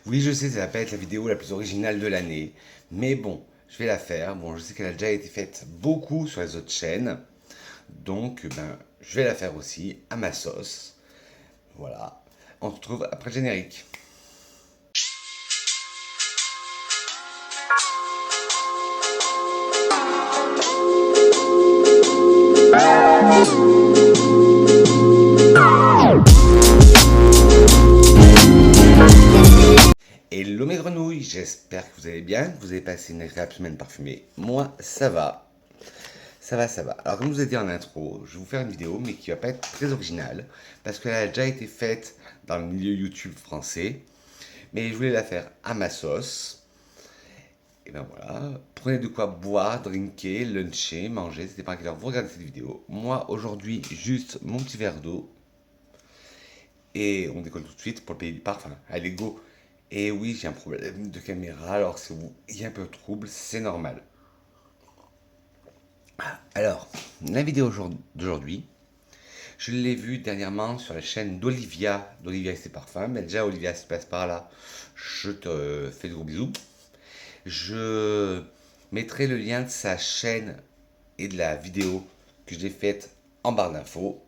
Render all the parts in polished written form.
Oui, je sais, ça va pas être la vidéo la plus originale de l'année, mais bon, je vais la faire. Bon, je sais qu'elle a déjà été faite beaucoup sur les autres chaînes, donc je vais la faire aussi à ma sauce. Voilà. On se retrouve après le générique. Hello mes grenouilles, j'espère que vous allez bien, que vous avez passé une agréable semaine parfumée. Moi, ça va. Ça va, ça va. Alors, comme je vous ai dit en intro, je vais vous faire une vidéo, mais qui va pas être très originale, parce qu'elle a déjà été faite dans le milieu YouTube français, mais je voulais la faire à ma sauce. Et ben voilà, prenez de quoi boire, drinker, luncher, manger, c'était pas à quelle heure vous regardez cette vidéo. Moi, aujourd'hui, juste mon petit verre d'eau, et on décolle tout de suite pour le pays du parfum. Allez, go! Et oui, j'ai un problème de caméra, alors si vous y a un peu de trouble, c'est normal. Alors, la vidéo d'aujourd'hui, je l'ai vue dernièrement sur la chaîne d'Olivia et ses parfums. Mais déjà, Olivia, si tu passes par là, je te fais de gros bisous. Je mettrai le lien de sa chaîne et de la vidéo que j'ai faite en barre d'infos.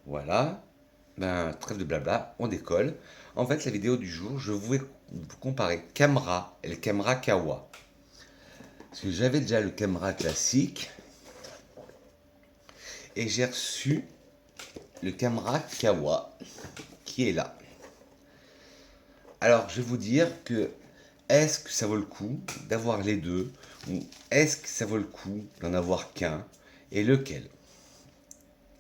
Voilà. Ben, trêve de blabla, on décolle. En fait, la vidéo du jour, je voulais vous comparer Camera et le Camera Kawa. Parce que j'avais déjà le Camera classique et j'ai reçu le Camera Kawa qui est là. Alors, je vais vous dire que est-ce que ça vaut le coup d'avoir les deux ou est-ce que ça vaut le coup d'en avoir qu'un et lequel?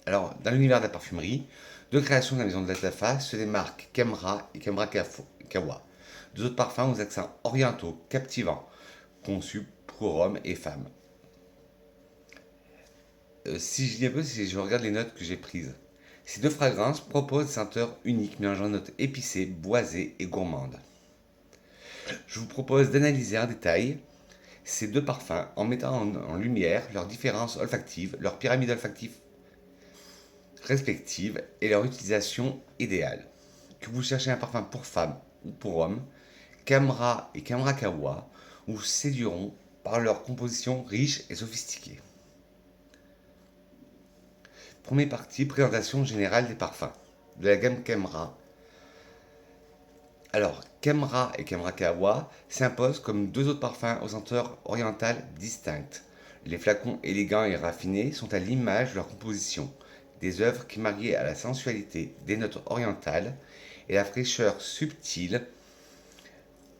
Alors, dans l'univers de la parfumerie, de création de la maison de Latafa se démarquent Camera et Camera Kawa. Deux autres parfums aux accents orientaux captivants, conçus pour hommes et femmes. Si je dis un peu, si je regarde les notes que j'ai prises, ces deux fragrances proposent des senteurs uniques mélangeant notes épicées, boisées et gourmandes. Je vous propose d'analyser en détail ces deux parfums en mettant en lumière leurs différences olfactives, leurs pyramides olfactives respectives et leur utilisation idéale. Que vous cherchez un parfum pour femme ou pour homme, Camera et Camera Kawa vous séduiront par leur composition riche et sophistiquée. Première partie, présentation générale des parfums de la gamme Camera. Alors, Camera et Camera Kawa s'imposent comme deux autres parfums aux senteurs orientales distinctes. Les flacons élégants et raffinés sont à l'image de leur composition, des œuvres qui marient à la sensualité des notes orientales et la fraîcheur subtile,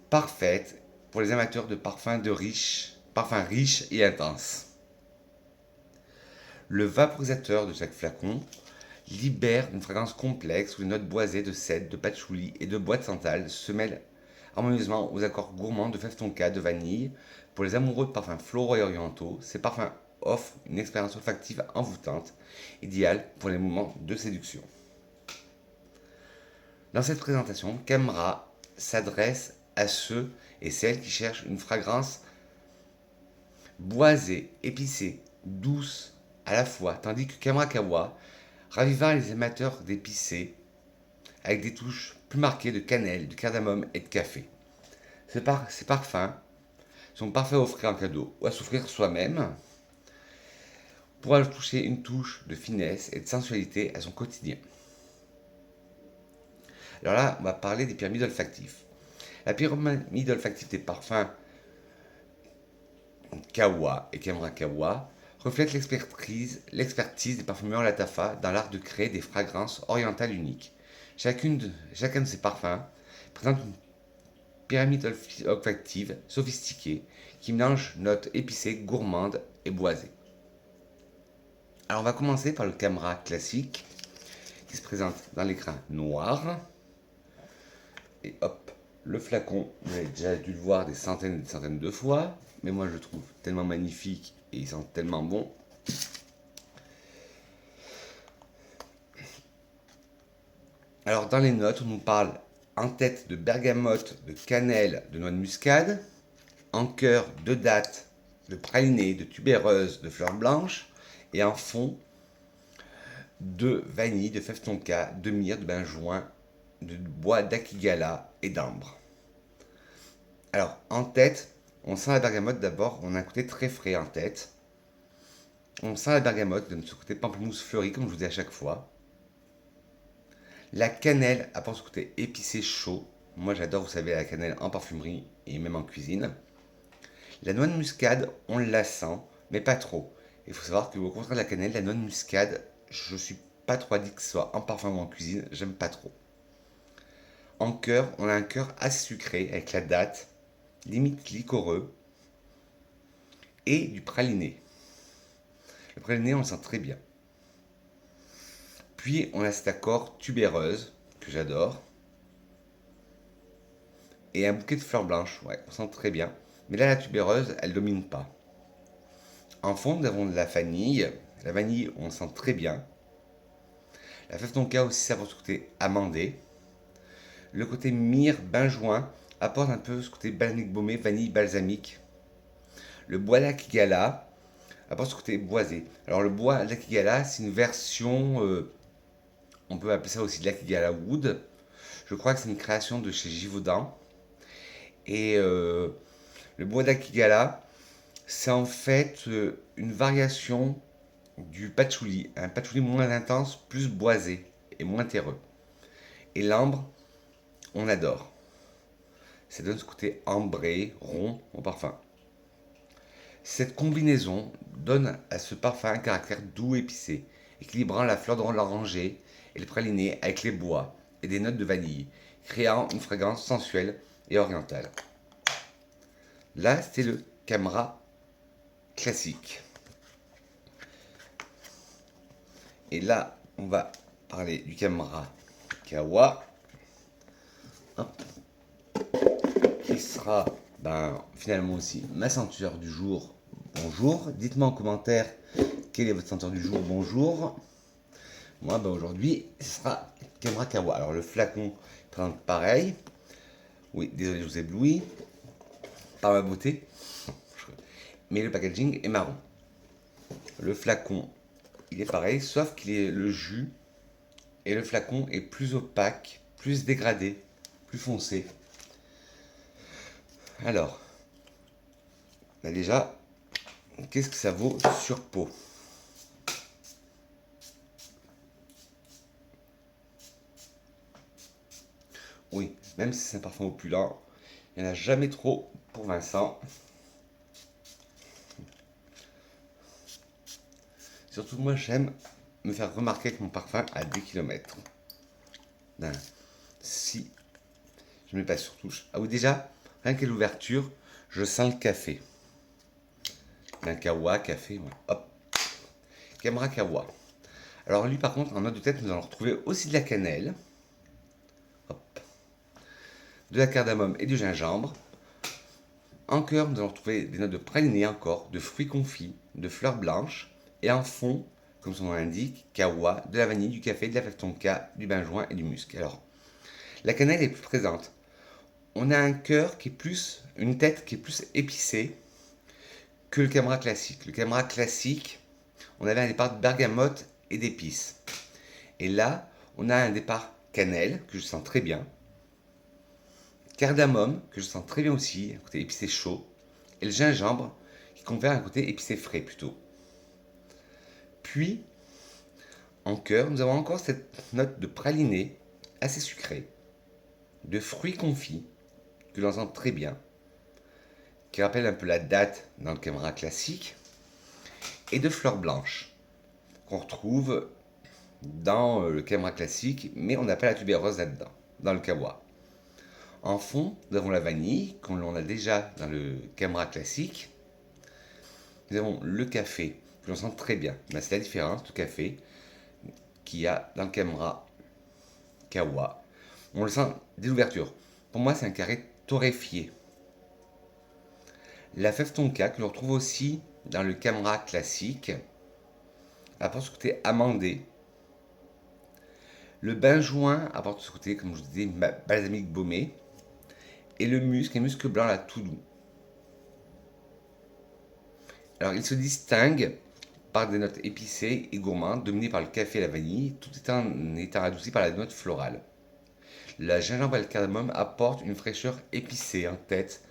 parfaite pour les amateurs de parfums riches et intenses. Le vaporisateur de chaque flacon libère une fragrance complexe où les notes boisées de cèdre, de patchouli et de bois de santal se mêlent harmonieusement aux accords gourmands de fève tonka, de vanille. Pour les amoureux de parfums floraux et orientaux, ces parfums offrent une expérience olfactive envoûtante, idéale pour les moments de séduction. Dans cette présentation, Camera s'adresse à ceux et celles qui cherchent une fragrance boisée, épicée, douce à la fois, tandis que Camera Kawa ravivant les amateurs d'épicé avec des touches plus marquées de cannelle, de cardamome et de café. Ces parfums sont parfaits à offrir en cadeau ou à s'offrir soi-même pour toucher une touche de finesse et de sensualité à son quotidien. Alors là, on va parler des pyramides olfactives. La pyramide olfactive des parfums Kawa et Camera Kawa reflète l'expertise des parfumeurs Latafa dans l'art de créer des fragrances orientales uniques. Chacun de ces parfums présente une pyramide olfactive sophistiquée qui mélange notes épicées, gourmandes et boisées. Alors on va commencer par le Camera classique qui se présente dans l'écran noir. Et hop, le flacon, vous avez déjà dû le voir des centaines et des centaines de fois, mais moi je le trouve tellement magnifique et il sent tellement bon. Alors dans les notes, on nous parle en tête de bergamote, de cannelle, de noix de muscade, en cœur de dattes, de praliné, de tubéreuse, de fleurs blanches, et en fond de vanille, de fève tonka, de myrrhe, de benjoin de bois d'Akigala et d'ambre. Alors, en tête, on sent la bergamote d'abord, on a un côté très frais en tête. On sent la bergamote, donne ce côté pamplemousse fleuri, comme je vous dis à chaque fois. La cannelle apporte ce côté épicé chaud. Moi, j'adore, vous savez, la cannelle en parfumerie et même en cuisine. La noix de muscade, on la sent, mais pas trop. Il faut savoir qu'au contraire de la cannelle, la noix de muscade, je suis pas trop addict que ce soit en parfum ou en cuisine, j'aime pas trop. En cœur, on a un cœur assez sucré avec la date, limite liquoreux, et du praliné. Le praliné, on le sent très bien. Puis on a cet accord tubéreuse, que j'adore, et un bouquet de fleurs blanches, ouais, on sent très bien. Mais là, la tubéreuse, elle domine pas. En fond, nous avons de la vanille. La vanille, on sent très bien. La fève tonka aussi, ça apporte ce côté amandé. Le côté myrrhe, benjoin, apporte un peu ce côté balsamique baumé, vanille balsamique. Le bois d'Akigala apporte ce côté boisé. Alors le bois d'Akigala, c'est une version, on peut appeler ça aussi de l'Akigala Wood. Je crois que c'est une création de chez Givaudan. Et le bois d'Akigala, c'est en fait une variation du patchouli. Un patchouli moins intense, plus boisé et moins terreux. Et l'ambre, on adore. Ça donne ce côté ambré, rond au parfum. Cette combinaison donne à ce parfum un caractère doux épicé, équilibrant la fleur d'oranger et le praliné avec les bois et des notes de vanille, créant une fragrance sensuelle et orientale. Là, c'était le Camera classique. Et là, on va parler du Camera Kawa, qui sera finalement aussi ma senteur du jour. Bonjour, dites-moi en commentaire quelle est votre senteur du jour. Bonjour. Moi, aujourd'hui, ce sera Camera Kawa. Alors, le flacon présente pareil. Oui, désolé, je vous éblouis par ma beauté. Mais le packaging est marron. Le flacon, il est pareil, sauf qu'il est le jus et le flacon est plus opaque, plus dégradé, plus foncé. Alors, déjà, qu'est-ce que ça vaut sur peau? Oui, même si c'est un parfum opulent, il n'y en a jamais trop pour Vincent. Surtout moi, j'aime me faire remarquer avec mon parfum à 2 km. Si je mets pas sur touche. Ah oui, déjà, rien qu'à l'ouverture, je sens le café. D'un kawa, café, ouais. Hop. Camera Kawa. Alors lui, par contre, en note de tête, nous allons retrouver aussi de la cannelle. Hop. De la cardamome et du gingembre. En cœur, nous allons retrouver des notes de praliné encore, de fruits confits, de fleurs blanches. Et en fond, comme son nom l'indique, kawa, de la vanille, du café, de la fève tonka, du benjoin et du musc. Alors, la cannelle est plus présente. On a un cœur qui est plus, une tête qui est plus épicée que le Camera classique. Le Camera classique, on avait un départ de bergamote et d'épices. Et là, on a un départ cannelle, que je sens très bien. Cardamome, que je sens très bien aussi, un côté épicé chaud. Et le gingembre, qui confère un côté épicé frais plutôt. Puis, en cœur, nous avons encore cette note de praliné, assez sucrée, de fruits confits, que l'on sent très bien, qui rappelle un peu la date dans le Camera classique, et de fleurs blanches, qu'on retrouve dans le Camera classique, mais on n'a pas la tubéreuse là-dedans, dans le kawa. En fond, nous avons la vanille, comme l'on a déjà dans le Camera classique. Nous avons le café, que l'on sent très bien. Ben, c'est la différence du café qu'il y a dans le Camera Kawa. On le sent dès l'ouverture. Pour moi, c'est un carré torréfié. La fève tonka, que l'on retrouve aussi dans le Camera classique, apporte ce côté amandé. Le benjoin apporte ce côté, comme je vous disais, balsamique baumé. Et le musc, un musc blanc là, tout doux. Alors, il se distingue par des notes épicées et gourmandes, dominées par le café et la vanille, tout étant adouci par la note florale. La gingembre et le cardamome apportent une fraîcheur épicée en tête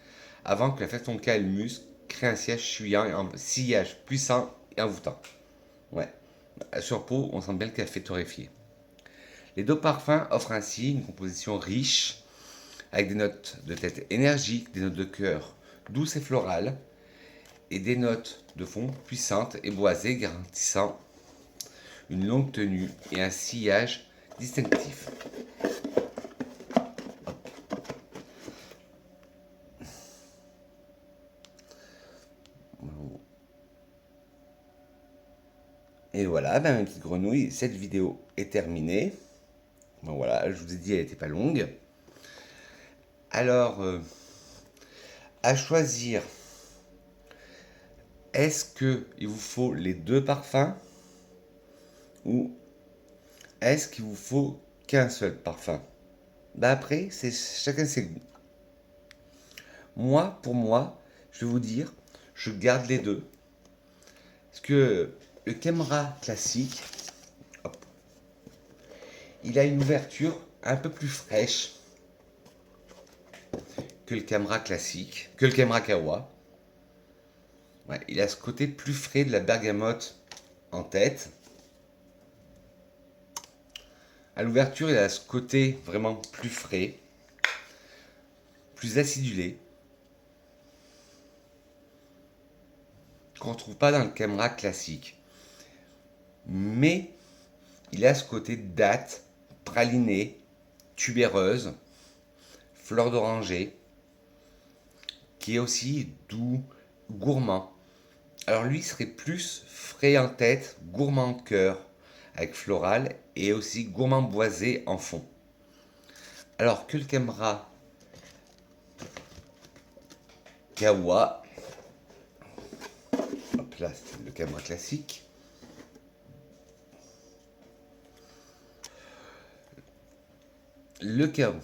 avant que la fleur tonka et le musc créent un sillage puissant et envoûtant. Ouais. Sur peau, on sent bien le café torréfié. Les deux parfums offrent ainsi une composition riche, avec des notes de tête énergiques, des notes de cœur douces et florales, et des notes de fond puissantes et boisées, garantissant une longue tenue et un sillage distinctif. Et voilà, ben, mes petites grenouilles, cette vidéo est terminée. Bon, voilà, je vous ai dit, elle n'était pas longue. Alors, à choisir, est-ce qu'il vous faut les deux parfums ou est-ce qu'il vous faut qu'un seul parfum? Ben après, c'est chacun ses goûts. Moi, pour moi, je vais vous dire, je garde les deux. Parce que le Kemra classique, hop, il a une ouverture un peu plus fraîche que le Kemra classique, que le Kemra Kawa. Ouais, il a ce côté plus frais de la bergamote en tête. À l'ouverture, il a ce côté vraiment plus frais, plus acidulé, qu'on ne retrouve pas dans le Kemra classique. Mais il a ce côté date, praliné, tubéreuse, fleur d'oranger, qui est aussi doux, gourmand. Alors lui serait plus frais en tête, gourmand en cœur, avec floral, et aussi gourmand boisé en fond. Alors que le Kemra Kawa, hop là c'est le Kemra classique, le Kawa,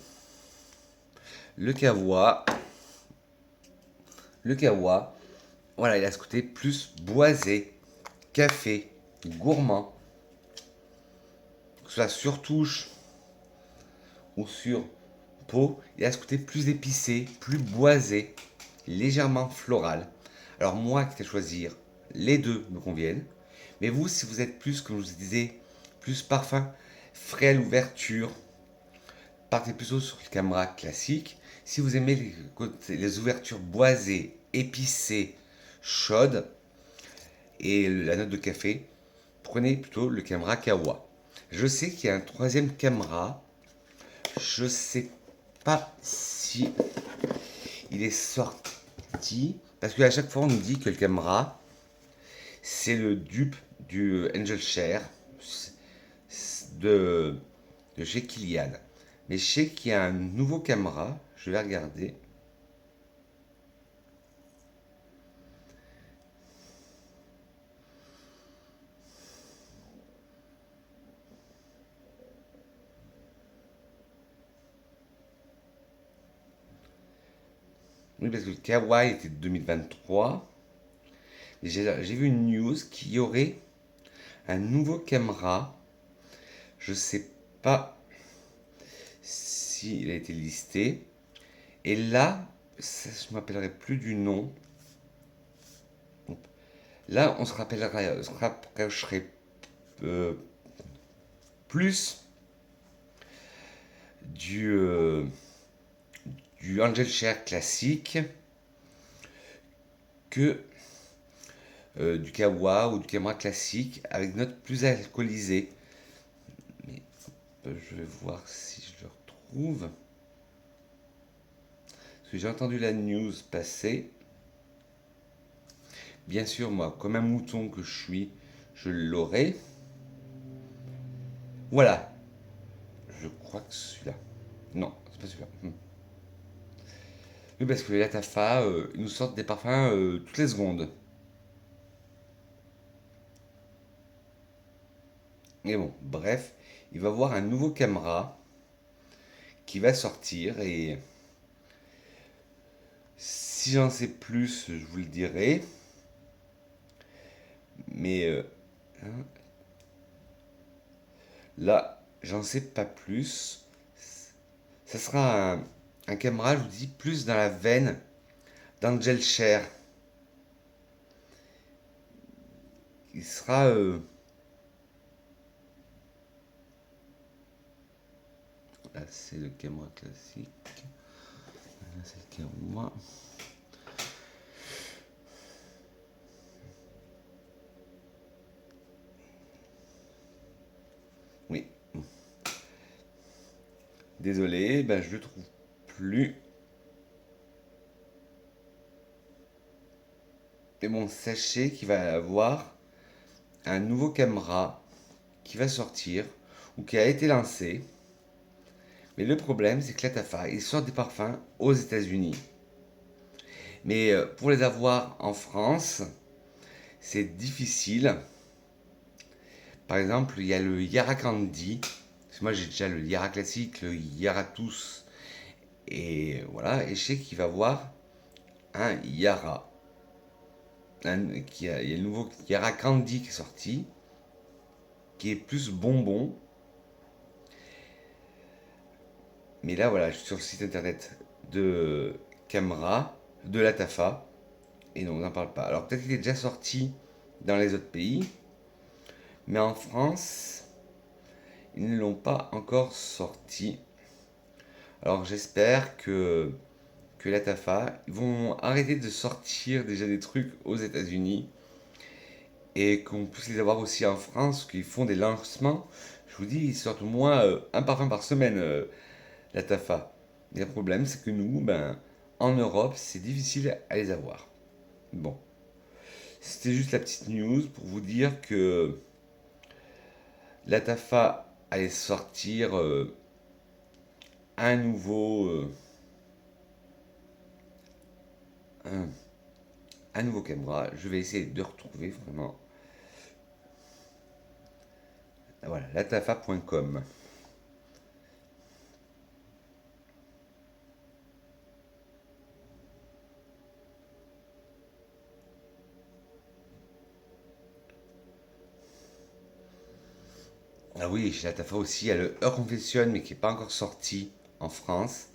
le Kawa, le Kawa, voilà, il a ce côté plus boisé, café, gourmand, que ce soit sur touche ou sur peau, il a ce côté plus épicé, plus boisé, légèrement floral. Alors moi qui vais choisir, les deux me conviennent. Mais vous, si vous êtes plus, comme je vous disais, plus parfum, frais à l'ouverture, partez plutôt sur le Camera classique. Si vous aimez les ouvertures boisées, épicées, chaudes et la note de café, prenez plutôt le Camera Kawa. Je sais qu'il y a un troisième Camera. Je sais pas si il est sorti. Parce qu'à chaque fois, on nous dit que le Camera, c'est le dupe du Angel Share de, de chez Kilian. Mais je sais qu'il y a un nouveau Camera. Je vais regarder. Oui, parce que le Kawaii était de 2023. J'ai vu une news qu'il y aurait un nouveau Camera. Je sais pas s'il a été listé. Et là, ça, je ne m'appellerai plus du nom. Là, on se rapprocherait euh, plus du, euh, du Angel Share classique que du Kawa ou du Camera classique avec notes plus alcoolisées. Mais je vais voir si je le retrouve. Parce que j'ai entendu la news passer. Bien sûr, moi, comme un mouton que je suis, je l'aurai. Voilà. Je crois que celui-là. Non, c'est pas celui-là. Oui, parce que les Latafa, ils nous sortent des parfums toutes les secondes. Mais bon, bref, il va y avoir un nouveau Camera qui va sortir et si j'en sais plus, je vous le dirai. Mais hein, là, j'en sais pas plus. Ça sera un caméra, je vous dis, plus dans la veine d'Angel Cher. Il sera... là, c'est le caméra classique. Là, c'est le caméra... Oui. Désolé, ben, je le trouve plus. Mais bon, sachez qu'il va y avoir un nouveau caméra qui va sortir ou qui a été lancé. Mais le problème, c'est que Latafa, ils sortent des parfums aux États-Unis. Mais pour les avoir en France, c'est difficile. Par exemple, il y a le Yara Candy. Parce que moi, j'ai déjà le Yara classique, le Yara Tous. Et voilà, et je sais qu'il va y avoir un Yara. Il y a le nouveau Yara Candy qui est sorti, qui est plus bonbon. Mais là, voilà, je suis sur le site internet de Camera, de Latafa, et non, on n'en parle pas. Alors peut-être qu'il est déjà sorti dans les autres pays, mais en France, ils ne l'ont pas encore sorti. Alors j'espère que Latafa, ils vont arrêter de sortir déjà des trucs aux États-Unis et qu'on puisse les avoir aussi en France, qu'ils font des lancements. Je vous dis, ils sortent au moins un parfum par semaine, Latafa. Et le problème, c'est que nous, ben, en Europe, c'est difficile à les avoir. Bon, c'était juste la petite news pour vous dire que Latafa allait sortir un nouveau, un, un nouveau caméra. Je vais essayer de retrouver vraiment. Voilà, latafa.com. Ah oui, chez Latafa aussi, il y a le Heure Confession, mais qui n'est pas encore sorti en France,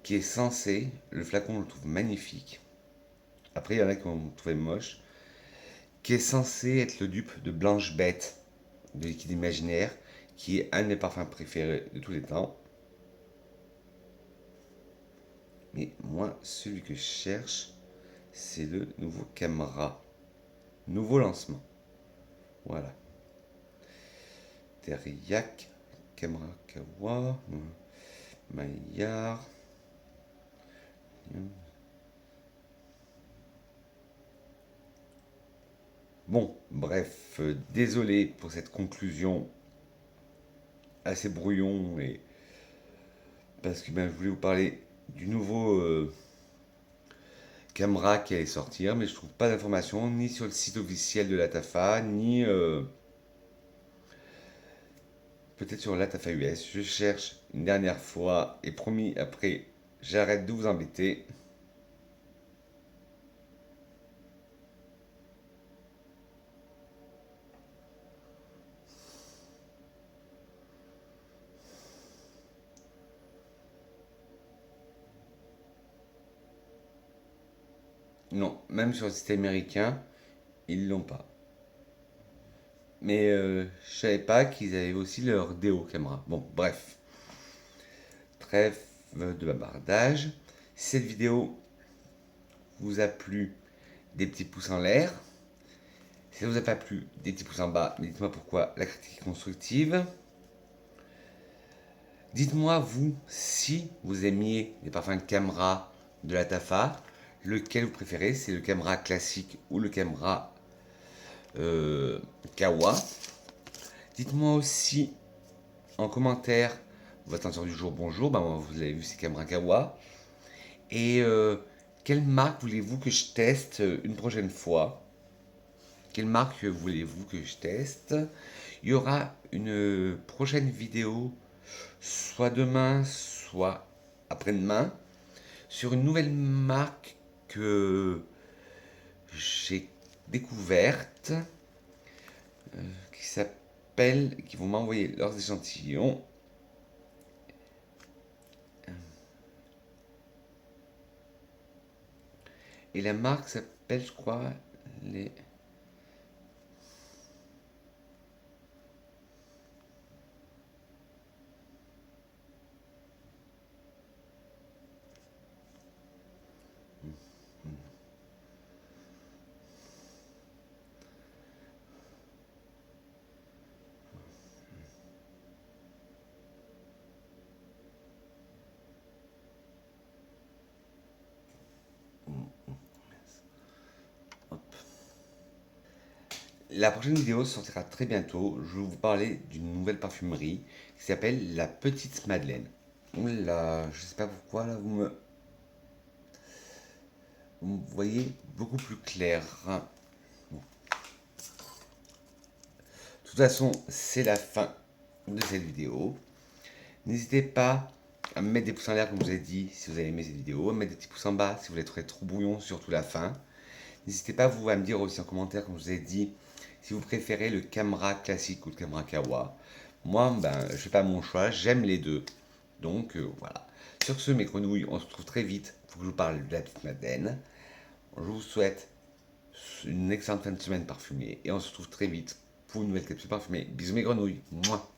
qui est censé, le flacon, on le trouve magnifique. Après, il y en a qui vont le trouver moche, qui est censé être le dupe de Blanche Bête, de Liquide Imaginaire, qui est un de mes parfums préférés de tous les temps. Mais moi, celui que je cherche, c'est le nouveau Camera. Nouveau lancement. Voilà. Teriyak, Camera Kawa, Maillard. Bon, bref, désolé pour cette conclusion assez brouillon et parce que ben, je voulais vous parler du nouveau Camera qui allait sortir, mais je trouve pas d'informations ni sur le site officiel de Latafa, ni peut-être sur Latafa US. Je cherche une dernière fois et promis après, j'arrête de vous embêter. Non, même sur le site américain, ils l'ont pas. Mais je savais pas qu'ils avaient aussi leur déo caméra. Bon, bref, trêve de bavardage. Si cette vidéo vous a plu, des petits pouces en l'air. Si ça vous a pas plu, des petits pouces en bas. Mais dites-moi pourquoi la critique est constructive. Dites-moi, vous, si vous aimiez les parfums Camera de la Tafa, lequel vous préférez, c'est le Camera classique ou le Camera Kawa. Dites-moi aussi en commentaire votre answer du jour, bonjour. Ben, vous avez vu, c'est Camera Kawa. Et quelle marque voulez-vous que je teste une prochaine fois? Quelle marque voulez-vous que je teste? Il y aura une prochaine vidéo, soit demain, soit après-demain, sur une nouvelle marque que j'ai découverte, qui s'appelle, qui vont m'envoyer leurs échantillons. Et la marque s'appelle, je crois, les... La prochaine vidéo sortira très bientôt. Je vais vous parler d'une nouvelle parfumerie qui s'appelle la Petite Madeleine. Oula, je sais pas pourquoi là vous me voyez beaucoup plus clair. Bon. De toute façon, c'est la fin de cette vidéo. N'hésitez pas à me mettre des pouces en l'air comme je vous ai dit si vous avez aimé cette vidéo, à me mettre des petits pouces en bas si vous l'avez trouvé trop brouillon, surtout la fin. N'hésitez pas vous à me dire aussi en commentaire comme je vous ai dit si vous préférez le Camera classique ou le Camera Kawa. Moi, ben, je fais pas mon choix, j'aime les deux. Donc voilà. Sur ce, mes grenouilles, on se retrouve très vite pour que je vous parle de la petite Madeleine. Je vous souhaite une excellente fin de semaine parfumée et on se retrouve très vite pour une nouvelle capsule parfumée. Bisous mes grenouilles. Mouah.